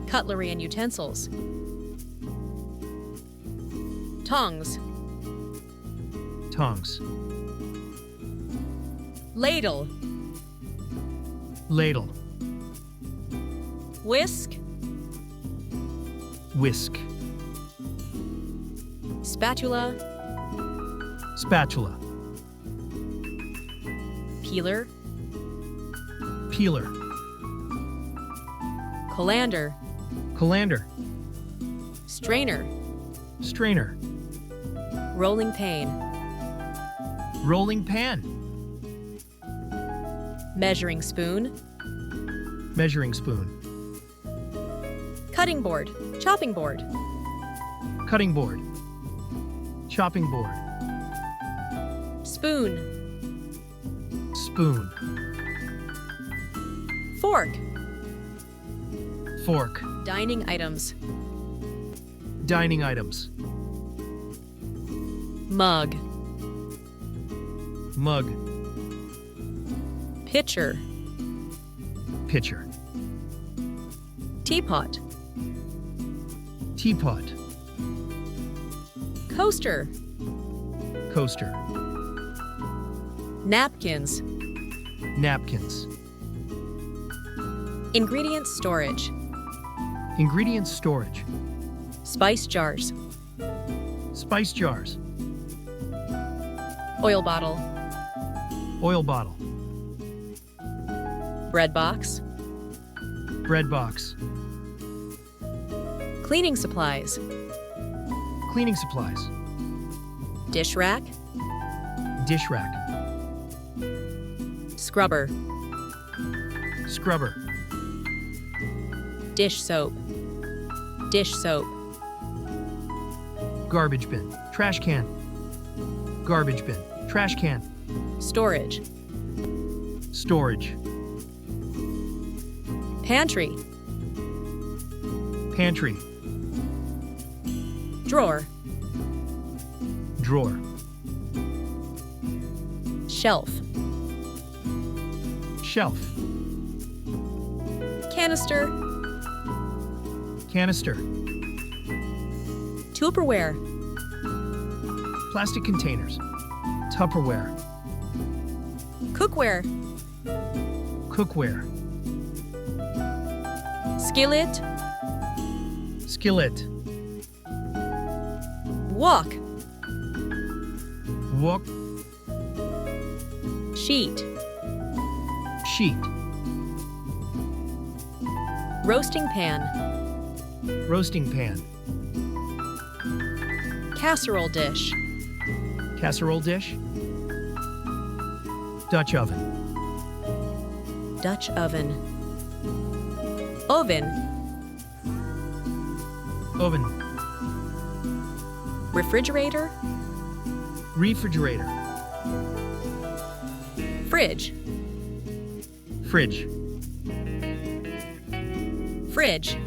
Cutlery and utensils. Tongs. Tongs. Ladle. Ladle. Whisk. Whisk. Spatula. Spatula. Peeler. Peeler. Colander. Colander. Strainer. Strainer. Rolling pane. Rolling pan. Measuring spoon. Measuring spoon. Cutting board. Chopping board. Cutting board. Chopping board. Spoon. Spoon. Fork. Fork. Dining items. Dining items. Mug. Mug. Pitcher. Pitcher. Teapot. Teapot. Coaster. Coaster. Napkins. Napkins. Ingredients storage. Ingredients storage. Spice jars. Spice jars. Oil bottle. Oil bottle. Bread box. Bread box. Cleaning supplies. Cleaning supplies. Dish rack. Dish rack. Scrubber. Scrubber. Dish soap. Dish soap. Garbage bin. Trash can. Garbage bin. Trash can. Storage. Storage. Pantry. Pantry. Drawer. Drawer. Shelf. Shelf. Canister. Canister. Tupperware. Plastic containers. Tupperware. Cookware. Cookware. Skillet. Skillet. Wok. Wok. Sheet. Sheet. Roasting pan. Roasting pan. Casserole dish. Casserole dish. Dutch oven. Dutch oven. Oven. Oven. Refrigerator. Refrigerator. Fridge. Fridge. Fridge.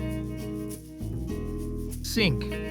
Sink.